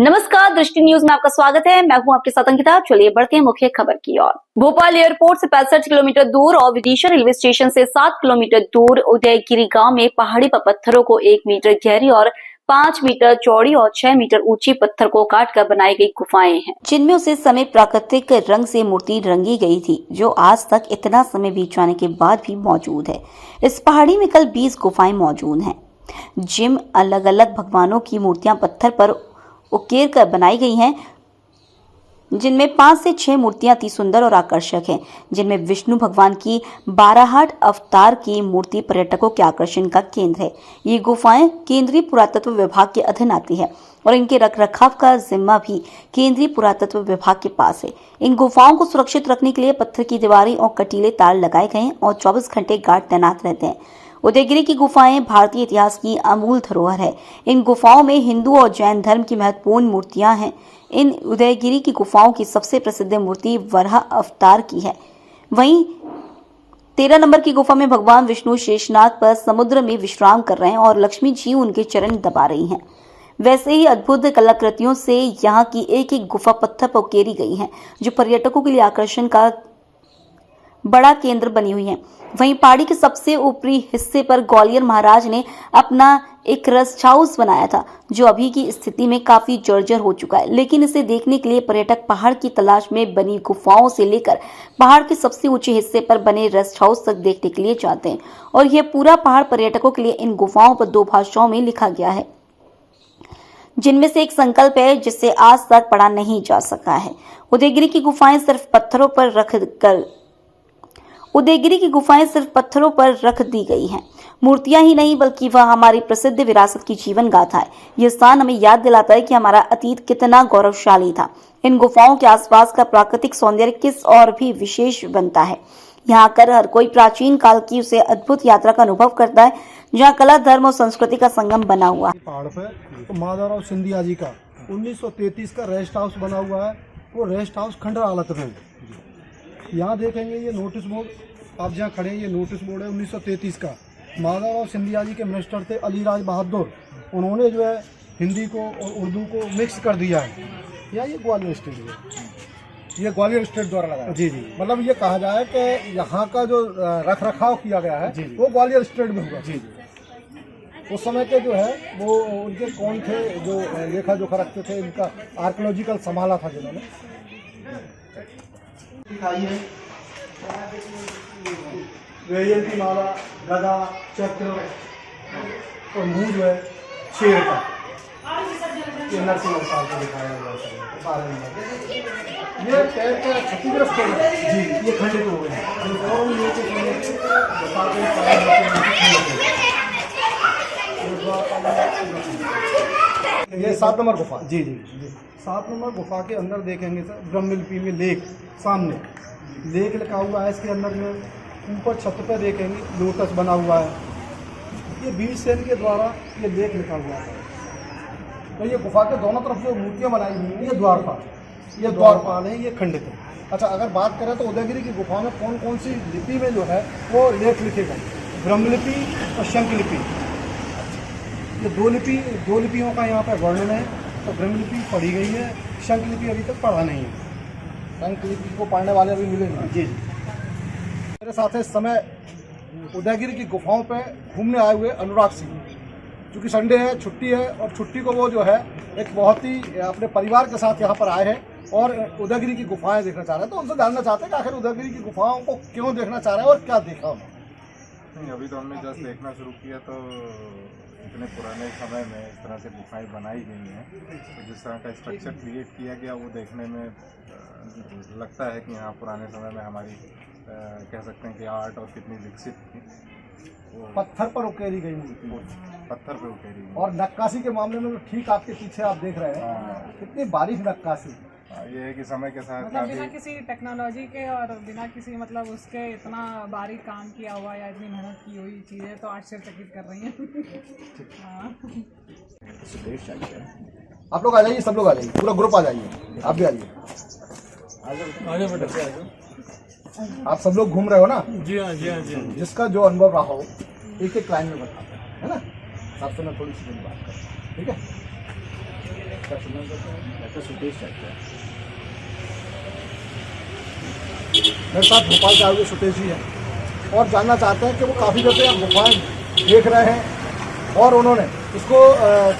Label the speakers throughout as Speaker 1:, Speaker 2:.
Speaker 1: नमस्कार, दृष्टि न्यूज में आपका स्वागत है। मैं हूं आपके साथ अंकिता। चलिए बढ़ते हैं मुख्य खबर की ओर। भोपाल एयरपोर्ट से 65 किलोमीटर दूर और विदिशा रेलवे स्टेशन से 7 किलोमीटर दूर उदयगिरी गांव में पहाड़ी पर पत्थरों को 1 मीटर गहरी और 5 मीटर चौड़ी और 6 मीटर ऊंची पत्थर को काटकर बनाई गई गुफाएं हैं, जिनमें उसी समय प्राकृतिक रंग से मूर्ति रंगी गई थी, जो आज तक इतना समय बीत जाने के बाद भी मौजूद है। इस पहाड़ी में कल 20 गुफाएं मौजूद हैं, जिनमें अलग अलग भगवानों की मूर्तियां पत्थर पर उकेर कर बनाई गई हैं, जिनमें 5 से 6 मूर्तियां अति सुंदर और आकर्षक हैं, जिनमें विष्णु भगवान की 12 अवतार की मूर्ति पर्यटकों के आकर्षण का केंद्र है। ये गुफाएं केंद्रीय पुरातत्व विभाग के अधीन आती है और इनके रखरखाव का जिम्मा भी केंद्रीय पुरातत्व विभाग के पास है। इन गुफाओं को सुरक्षित रखने के लिए पत्थर की दीवारें और कटीले तार लगाए गए हैं और 24 घंटे गार्ड तैनात रहते हैं। उदयगिरी की गुफाएं भारतीय इतिहास की अमूल धरोहर है। इन गुफाओं में हिंदू और जैन धर्म की महत्वपूर्ण मूर्तियां हैं। इन उदयगिरी की गुफाओं की सबसे प्रसिद्ध मूर्ति वराह अवतार की है। वहीं 13 नंबर की गुफा में भगवान विष्णु शेषनाग पर समुद्र में विश्राम कर रहे हैं और लक्ष्मी जी उनके चरण दबा रही हैं। वैसे ही अद्भुत कलाकृतियों से यहाँ की एक एक गुफा पत्थर पर उकेरी गई है, जो पर्यटकों के लिए आकर्षण का बड़ा केंद्र बनी हुई है। वहीं पहाड़ी के सबसे ऊपरी हिस्से पर ग्वालियर महाराज ने अपना एक रेस्ट हाउस बनाया था, जो अभी की स्थिति में काफी जर्जर हो चुका है, लेकिन इसे देखने के लिए पर्यटक पहाड़ की तलाश में बनी गुफाओं से लेकर पहाड़ के सबसे ऊंचे हिस्से पर बने रेस्ट हाउस तक देखने के लिए जाते हैं। और यह पूरा पहाड़ पर्यटकों के लिए इन गुफाओं पर 2 भाषाओं में लिखा गया है, जिनमें से एक संकल्प है जिसे आज तक पढ़ा नहीं जा सका है। उदयगिरी की गुफाएं सिर्फ पत्थरों पर रख दी गई हैं। मूर्तियां ही नहीं, बल्कि वह हमारी प्रसिद्ध विरासत की जीवन गाथा है। यह स्थान हमें याद दिलाता है कि हमारा अतीत कितना गौरवशाली था। इन गुफाओं के आसपास का प्राकृतिक सौंदर्य किस और भी विशेष बनता है। यहाँ आकर हर कोई प्राचीन काल की उसे अद्भुत यात्रा का अनुभव करता है, जहाँ कला, धर्म और संस्कृति का संगम बना हुआ है।
Speaker 2: पहाड़ पे तो माधवराव सिंधिया जी का 1933 का रेस्ट हाउस बना हुआ है। वो रेस्ट हाउस खंडर हालत में है। यहाँ देखेंगे ये नोटिस बोर्ड, आप जहाँ खड़े हैं ये नोटिस बोर्ड है 1933 का। माधवराव सिंधिया जी के मिनिस्टर थे अलीराज बहादुर, उन्होंने जो है हिंदी को और उर्दू को मिक्स कर दिया है। या ये ग्वालियर स्टेट है, ये ग्वालियर स्टेट द्वारा लगाया। जी जी, मतलब ये कहा जाए कि यहाँ का जो रख रखाव किया गया है वो ग्वालियर स्टेट में हुआ। जी जी, उस समय के जो है वो उनके कौन थे जो लेखा जोखा रखते थे, इनका आर्कियोलॉजिकल संभाला था जिन्होंने। वैजयंती माला, गदा, चक्र और मुंह जो है शेर का, ये नरसिंह अवतार को दिखाया हुआ है। ये पैर का क्षतिग्रस्त हो गया जी, ये खंडित हो गए ये 7 नंबर गुफा। जी जी जी, 7 नंबर गुफा के अंदर देखेंगे सर, ब्रह्मलिपि में लेख, सामने लेख लिखा हुआ है। इसके अंदर में ऊपर छत पे देखेंगे लोटस बना हुआ है। ये भीमसेन के द्वारा ये लेख लिखा हुआ है। तो ये गुफा के दोनों तरफ जो मूर्तियां बनाई हुई हैं, ये द्वारपाल है, ये खंडित है। अच्छा, अगर बात करें तो उदयगिरी की गुफा में कौन कौन सी लिपि में जो है वो लेख लिखे गए, ब्रह्मलिपि और शंखलिपि। ये दो लिपियों का यहाँ पर वर्णन है। तो ब्रह्मलिपि पढ़ी गई है, शंखलिपि अभी तक पढ़ा नहीं है। शंखलिपि को पढ़ने वाले अभी मिले नहीं। जी जी, मेरे साथ इस समय उदयगिरी की गुफाओं पे घूमने आए हुए अनुराग सिंह। क्योंकि संडे है, छुट्टी है, और छुट्टी को वो जो है एक बहुत ही अपने परिवार के साथ यहाँ पर आए हैं और उदयगिरी की गुफाएं देखना चाह रहे हैं। तो उनसे जानना चाहते हैं कि आखिर उदयगिरी की गुफाओं को क्यों देखना चाह रहे हैं और क्या देखा उन्होंने।
Speaker 3: नहीं, अभी तो हमने जस्ट देखना शुरू किया, तो इतने पुराने समय में इस तरह से गुफाएं बनाई गई हैं, तो जिस तरह का स्ट्रक्चर क्रिएट किया गया वो देखने में लगता है कि हाँ, पुराने समय में हमारी कह सकते हैं कि आर्ट और कितनी विकसित थी।
Speaker 2: पत्थर पर उकेरी गई मूर्ति,
Speaker 3: पत्थर पर उकेरी गई।
Speaker 2: और नक्काशी के मामले में ठीक आपके पीछे आप देख रहे हैं, कितनी बारीक नक्काशी।
Speaker 3: ये है कि समय के साथ
Speaker 4: मतलब बिना किसी टेक्नोलॉजी के और बिना किसी मतलब उसके इतना बारीक काम किया हुआ या इतनी मेहनत की हुई चीज़ें तो आश्चर्यचकित कर रही हैं।
Speaker 2: आप लोग आ जाइए, सब लोग आ जाइए, पूरा ग्रुप आ जाइए, आप भी आइए। आप सब लोग घूम रहे हो ना?
Speaker 5: जी हाँ जी हाँ जी हाँ।
Speaker 2: जिसका जो अनुभव रहा हो एक एक लाइन में बताते हैं, है ना? सबसे मैं थोड़ी सी बात करता हूँ, ठीक है?
Speaker 5: डॉक्टर सुमन डॉक्टर सुदेश डॉक्टर।
Speaker 2: मेरे साथ भोपाल से आए हुए सुतेश जी हैं और जानना चाहते हैं कि वो काफ़ी देर से आप गुफाएं देख रहे हैं और उन्होंने इसको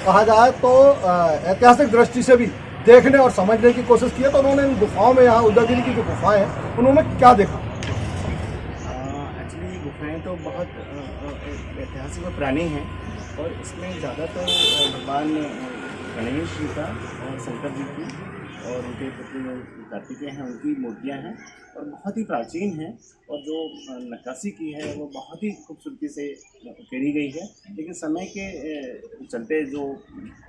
Speaker 2: कहा जाए तो ऐतिहासिक दृष्टि से भी देखने और समझने की कोशिश की है। तो उन्होंने इन गुफाओं में, यहाँ उदयगिरी की जो गुफाएं हैं उन्होंने क्या देखा?
Speaker 5: एक्चुअली गुफाएँ तो बहुत ऐतिहासिक और पुरानी हैं और इसमें ज़्यादातर भगवान गणेश जी का और शंकर जी की और उनके पुत्र जो कार्तिकेय हैं उनकी मूर्तियाँ हैं और बहुत ही प्राचीन हैं और जो नक्काशी की है वो बहुत ही खूबसूरती से उकेरी गई है। लेकिन समय के चलते जो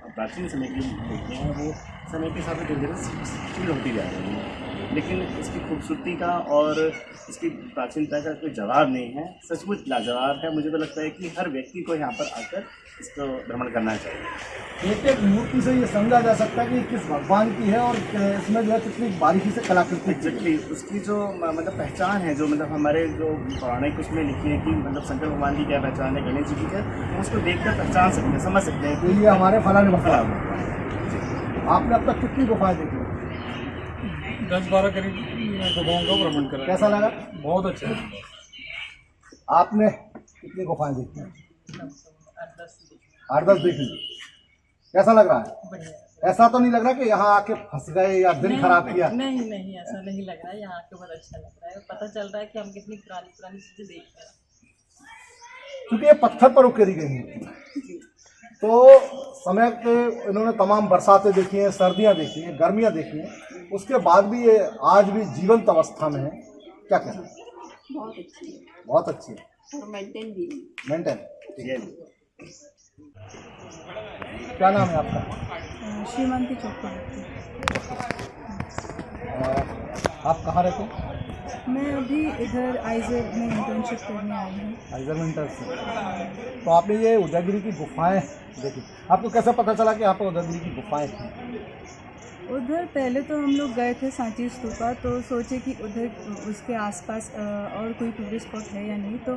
Speaker 5: प्राचीन समय की मूर्तियाँ हैं वो समय के साथ धीरे धीरे क्षीण होती जा रही हैं, लेकिन इसकी खूबसूरती का और इसकी प्राचीनता का कोई जवाब नहीं है। सचमुच लाजवाब है। मुझे तो लगता है कि हर व्यक्ति को यहाँ पर आकर इसको भ्रमण करना चाहिए।
Speaker 2: एक एक मूर्ति से ये समझा जा सकता है कि किस भगवान की है और इसमें जो है कितनी बारीकी से कलाकृति
Speaker 5: एग्जैक्टली उसकी जो मतलब पहचान है, जो मतलब हमारे जो पौराणिक उसमें लिखी है कि मतलब शंकर भगवान की क्या पहचान है, गणेश जी की क्या, हम उसको देखकर पहचान सकते हैं, समझ सकते हैं
Speaker 2: तो ये हमारे फलाने भगवान। आपने अब तक कितनी गुफाएं देखी?
Speaker 6: 10-12 करीब गुफाओं का भ्रमण करा।
Speaker 2: कैसा लगा?
Speaker 6: बहुत अच्छा है।
Speaker 2: आपने कितनी गुफाएं देखी? 8-10 देखी। कैसा लग रहा है? ऐसा तो नहीं लग रहा कि यहाँ आके फंस गए या दिन खराब किया?
Speaker 7: नहीं नहीं, ऐसा नहीं लग रहा है। यहाँ आके बहुत अच्छा लग रहा है, पता चल रहा है कि हम कितनी पुरानी पुरानी चीजें देख रहे हैं।
Speaker 2: क्योंकि ये पत्थर पर उकेरी गई हैं तो समय के इन्होंने तमाम बरसातें देखी हैं, सर्दियाँ देखी हैं, गर्मियाँ देखी हैं, उसके बाद भी ये आज भी जीवंत अवस्था में है। क्या कहना है?
Speaker 7: बहुत अच्छी है
Speaker 2: बहुत अच्छी है
Speaker 7: और मेंटेन भी है।
Speaker 2: मेंटेन। क्या नाम है आपका?
Speaker 7: श्रीमंती चौक।
Speaker 2: आप कहाँ रहते हैं?
Speaker 7: मैं अभी इधर आइजर में इंटर्नशिप करने आई हूँ।
Speaker 2: आइजर विंटर से। तो आपने ये उदयगिरी की गुफाएं देखी, आपको कैसे पता चला कि यहाँ पर उदयगिरी की गुफाएं थी?
Speaker 7: उधर पहले तो हम लोग गए थे सांची स्तूपा, तो सोचे कि उधर उसके आसपास और कोई टूरिस्ट स्पॉट है या नहीं, तो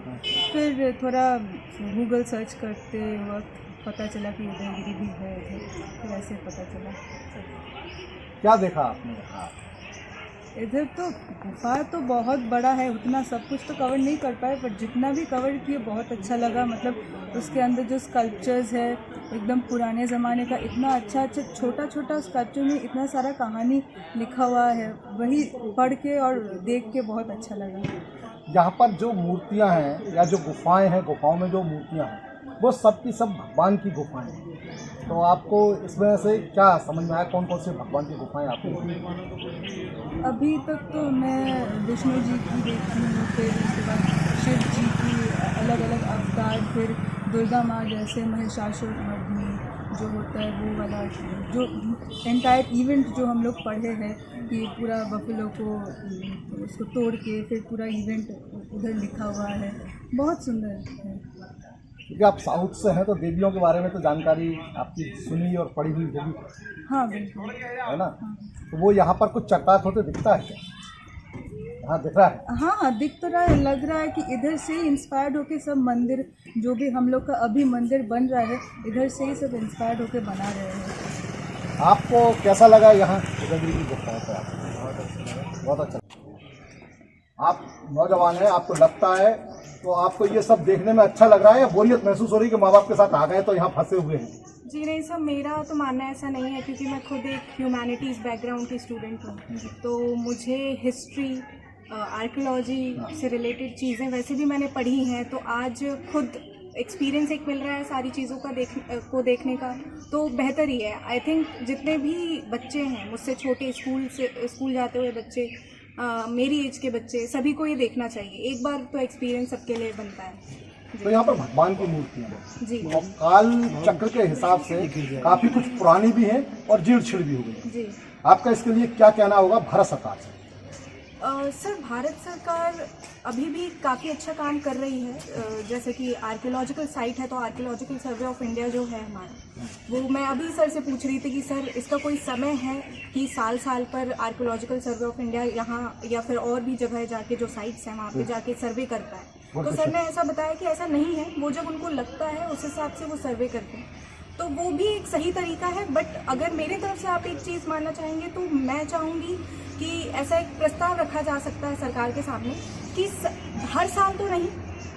Speaker 7: फिर थोड़ा गूगल सर्च करते वक्त पता चला कि उदयगिरी भी है इधर, फिर ऐसे पता चला।
Speaker 2: क्या देखा आपने यहाँ?
Speaker 7: इधर तो गुफा तो बहुत बड़ा है, उतना सब कुछ तो कवर नहीं कर पाए, पर जितना भी कवर किए बहुत अच्छा लगा। मतलब उसके अंदर जो स्कल्पचर्स है एकदम पुराने ज़माने का, इतना अच्छा अच्छा छोटा छोटा स्कल्पचर में इतना सारा कहानी लिखा हुआ है, वही पढ़ के और देख के बहुत अच्छा लगा।
Speaker 2: यहाँ पर जो मूर्तियाँ हैं या जो गुफाएं हैं, गुफाओं में जो मूर्तियाँ हैं वो सब की सब भगवान की गुफाएं हैं। तो आपको इसमें से क्या समझ में आया, कौन कौन से भगवान की गुफाएं आपको?
Speaker 7: अभी तक तो मैं विष्णु जी की देखी हूँ, फिर उसके बाद शिव जी की अलग अलग अवतार, फिर दुर्गा माँ जैसे महिषासुर मर्दिनी जो होता है वो वाला, जो एंटायर इवेंट जो हम लोग पढ़े हैं कि पूरा बफेलो को उसको तोड़ के फिर पूरा इवेंट उधर लिखा हुआ है, बहुत सुंदर है।
Speaker 2: क्योंकि आप साउथ से हैं तो देवियों के बारे में तो जानकारी आपकी सुनी और पढ़ी हुई होगी।
Speaker 7: हाँ बिल्कुल,
Speaker 2: है ना? तो वो यहाँ पर कुछ चट्टान होते दिखता है क्या? हाँ दिख रहा है।
Speaker 7: हाँ हाँ दिख तो रहा है, लग रहा है कि इधर से ही इंस्पायर्ड होके सब मंदिर, जो भी हम लोग का अभी मंदिर बन रहा है, इधर से ही सब इंस्पायर्ड होके बना रहे हैं।
Speaker 2: आपको कैसा लगा यहाँ उदयगिरी की गुफाओं पर? बहुत अच्छा। आप नौजवान हैं, आपको लगता है तो आपको ये सब देखने में अच्छा लग रहा है या बोरियत महसूस हो रही है कि माँ बाप के साथ आ गए तो यहाँ फंसे हुए हैं?
Speaker 8: जी नहीं सर, मेरा तो मानना ऐसा नहीं है, क्योंकि मैं खुद एक ह्यूमैनिटीज़ बैकग्राउंड की स्टूडेंट हूँ, तो मुझे हिस्ट्री आर्कियोलॉजी से रिलेटेड चीज़ें वैसे भी मैंने पढ़ी हैं, तो आज खुद एक्सपीरियंस एक मिल रहा है सारी चीज़ों का देखने का, तो बेहतर ही है। आई थिंक जितने भी बच्चे हैं मुझसे छोटे, स्कूल जाते हुए बच्चे, मेरी एज के बच्चे, सभी को ये देखना चाहिए। एक बार तो एक्सपीरियंस सबके लिए बनता है।
Speaker 2: तो यहाँ पर भगवान की मूर्तियाँ हैं
Speaker 8: जी,
Speaker 2: और काल चक्र के हिसाब से काफ़ी कुछ पुरानी भी हैं और जीर्ण शीर्ण भी हो गई।
Speaker 8: जी
Speaker 2: आपका इसके लिए क्या कहना होगा भारत सरकार से?
Speaker 8: सर, भारत सरकार अभी भी काफ़ी अच्छा काम कर रही है। जैसे कि आर्कियोलॉजिकल साइट है, तो आर्कियोलॉजिकल सर्वे ऑफ इंडिया जो है हमारा, वो मैं अभी सर से पूछ रही थी कि सर इसका कोई समय है कि साल साल पर आर्कियोलॉजिकल सर्वे ऑफ इंडिया यहाँ या फिर और भी जगह जाके जो साइट्स हैं वहाँ पे जाके सर्वे करता है। तो सर ने ऐसा बताया कि ऐसा नहीं है, वो जब उनको लगता है उस हिसाब से वो सर्वे करते हैं। तो वो भी एक सही तरीका है। बट अगर मेरे तरफ से आप एक चीज़ मानना चाहेंगे तो मैं चाहूँगी कि ऐसा एक प्रस्ताव रखा जा सकता है सरकार के सामने कि हर साल तो नहीं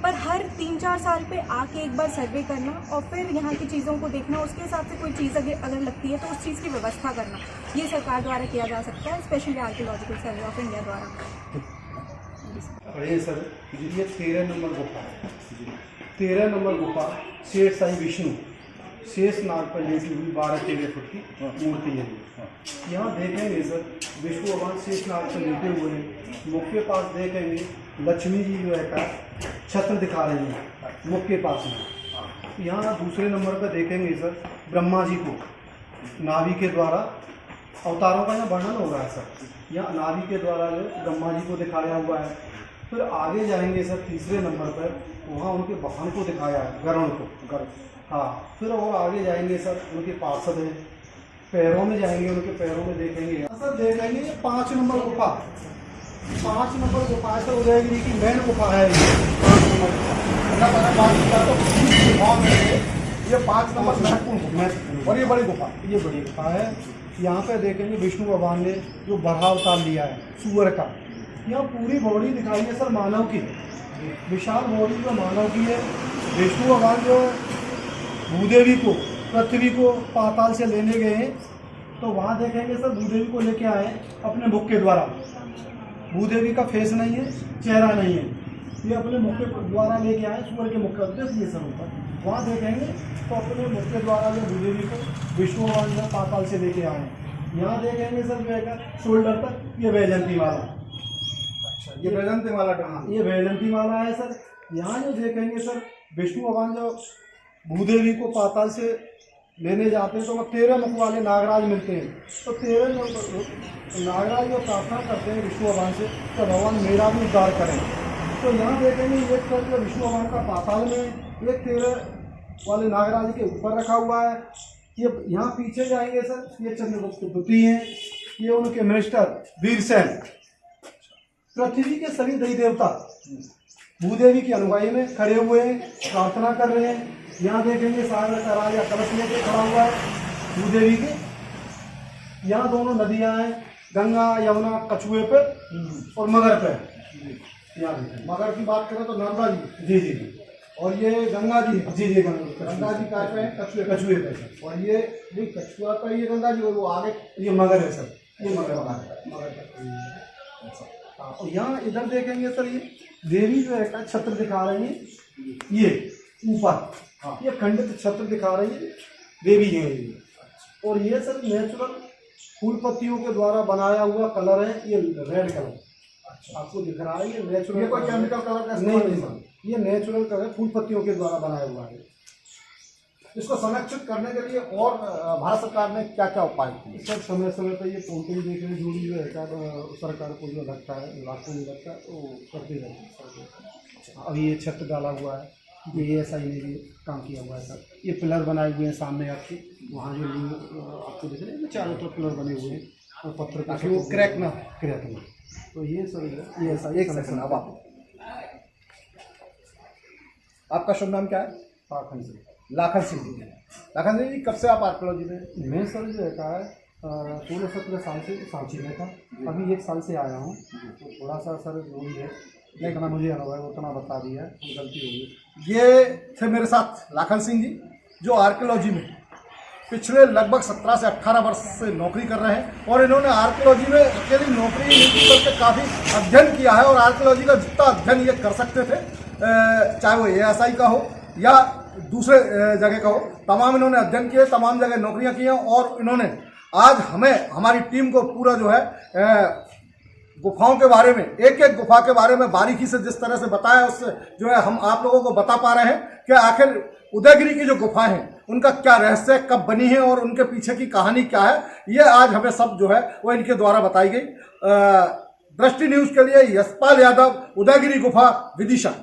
Speaker 8: पर हर 3-4 साल पे आके एक बार सर्वे करना और फिर यहाँ की चीज़ों को देखना, उसके हिसाब से कोई चीज़ अगर लगती है तो उस चीज़ की व्यवस्था करना, ये सरकार द्वारा किया जा सकता है, specially archaeological survey of India द्वारा।
Speaker 2: ये सर ये 13 नंबर गुफा है। 13 नंबर गुफा शेष साई विष्णु शेष नाग पर लेसी हुई 12-13 फुट की मूर्ति है। यहाँ देखेंगे सर विष्णु भगवान शेष नाग पर लेटे हुए हैं। मुख के पास देखेंगे लक्ष्मी जी जो है का छत्र दिखा रही है मुख के पास में। यहाँ दूसरे नंबर पर देखेंगे सर ब्रह्मा जी को नाभि के द्वारा अवतारों का यहाँ वर्णन हो रहा है सर। यहाँ नाभि के द्वारा जो ब्रह्मा जी को दिखाया हुआ है। फिर आगे जाएंगे सर तीसरे नंबर पर, वहाँ उनके वाहन को दिखाया है, गरुड़ को। हाँ, फिर और आगे जाएंगे सर उनके पार्षद हैं। पैरों में जाएंगे, उनके पैरों में देखेंगे सर, देखेंगे ये 5 नंबर गुफा। 5 नंबर गुफा है सर, उदयगिरी की मेन गुफा है ये। 5 नंबर ये 5 नंबर महत्वपूर्ण और ये बड़ी गुफा, ये बड़ी गुफा है। यहाँ पे देखेंगे विष्णु भगवान ने जो बड़ा अवतार लिया है सूअर का। यहाँ पूरी बॉडी दिखाई है सर मानव की, विशाल बॉडी जो मानव की है। विष्णु भगवान जो भूदेवी को पृथ्वी को पाताल से लेने गए हैं, तो वहाँ देखेंगे सर भूदेवी को लेके आए अपने मुख के द्वारा। भूदेवी का फेस नहीं है, चेहरा नहीं है, ये अपने मुख के द्वारा लेके आए, सूअर के मुख का उद्देश्य ये सब होता है। वहाँ देखेंगे तो अपने मुख के द्वारा जो भूदेवी को विष्णु भगवान जो पाताल से लेके आए। यहाँ देखेंगे सर जो है शोल्डर तक ये वैजंती माला। अच्छा, ये वैजंती माला, ये वैजंती माला है सर। यहाँ जो देखेंगे सर विष्णु भगवान जो भूदेवी को पाताल से लेने जाते हैं तो वह 13 मुख वाले नागराज मिलते हैं। तो 13 नागराज जो प्रार्थना करते हैं विष्णु भगवान से तो भगवान मेरा भी उद्धार करें। तो यहाँ देखेंगे एक तरफ विष्णु भगवान का पाताल में, एक 13 वाले नागराज के ऊपर रखा हुआ है। ये यहाँ पीछे जाएंगे सर, ये चंद्रगुप्त द्वितीय हैं, ये उनके मिनिस्टर वीरसेन। पृथ्वी के सभी देवी देवता भूदेवी की अनुयायी में खड़े हुए हैं, प्रार्थना कर रहे हैं। यहाँ देखेंगे सागर का राजा कलश लेके खड़ा हुआ है भूदेवी के। यहाँ दोनों नदियाँ हैं, गंगा यमुना कछुए पे और मगर पे। यहाँ मगर की बात करें तो नर्मदा जी, जी, और ये गंगा जी, जी, गंगा जी का पे कछुए पे, और ये कछुआ पे ये गंगा जी, और वो आगे ये मगर है सर, ये मगर। और यहाँ इधर देखेंगे सर ये देवी जो है छत्र दिखा रही है, ये ऊपर ये खंडित छत्र दिखा रही है, देवी है ये। और ये सर नेचुरल फूल पत्तियों के द्वारा बनाया हुआ कलर है, ये रेड कलर। अच्छा, आपको दिख रहा है ये नेचुरल, ये कोई केमिकल कलर का नहीं, ये नेचुरल कलर फूल पत्तियों के द्वारा बनाया हुआ है।
Speaker 9: इसको संरक्षित करने के लिए और भारत सरकार ने क्या क्या उपाय किए?
Speaker 2: सर समय समय पर ये फाउंटेन देखने जो भी है सरकार को जो लगता है, लाखों में लगता है तो करते रहते हैं। अभी ये छत डाला हुआ है, ये ASI ने भी काम किया हुआ है सर। ये पिलर बनाए हुए हैं सामने आपके, वहाँ जो आपको दिख रहे हैं चारों तरफ पिलर बने हुए हैं और पत्थर का वो क्रैक ना। तो ये सर ये ऐसा एक सेकंड।
Speaker 9: अब आपका शुभ नाम क्या है?
Speaker 2: लाखन सिंह।
Speaker 9: लाखन सिंह जी। लाखन सिंह जी, कब से आप आर्कियोलॉजी में?
Speaker 2: मैं सर जो है कहा है 16-17 साल से सांची में था, अभी 1 साल से आया हूँ। तो थोड़ा सा सर जो भी है जितना मुझे अनुभव है उतना बता दिया है, गलती होगी।
Speaker 9: ये थे मेरे साथ लाखन सिंह जी, जो आर्कियोलॉजी में पिछले लगभग 17 से 18 वर्ष से नौकरी कर रहे हैं। और इन्होंने आर्कियोलॉजी में अकेली नौकरी नहीं करके काफ़ी अध्ययन किया है, और आर्कियोलॉजी का जितना अध्ययन ये कर सकते थे, चाहे वो ASI का हो या दूसरे जगह का हो, तमाम इन्होंने अध्ययन किए, तमाम जगह नौकरियां की हैं। और इन्होंने आज हमें, हमारी टीम को पूरा जो है गुफाओं के बारे में, एक एक गुफा के बारे में बारीकी से जिस तरह से बताया, उससे जो है हम आप लोगों को बता पा रहे हैं कि आखिर उदयगिरी की जो गुफाएं हैं उनका क्या रहस्य, कब बनी है और उनके पीछे की कहानी क्या है, ये आज हमें सब जो है वो इनके द्वारा बताई गई। दृष्टि न्यूज़ के लिए यशपाल यादव, उदयगिरी गुफा, विदिशा।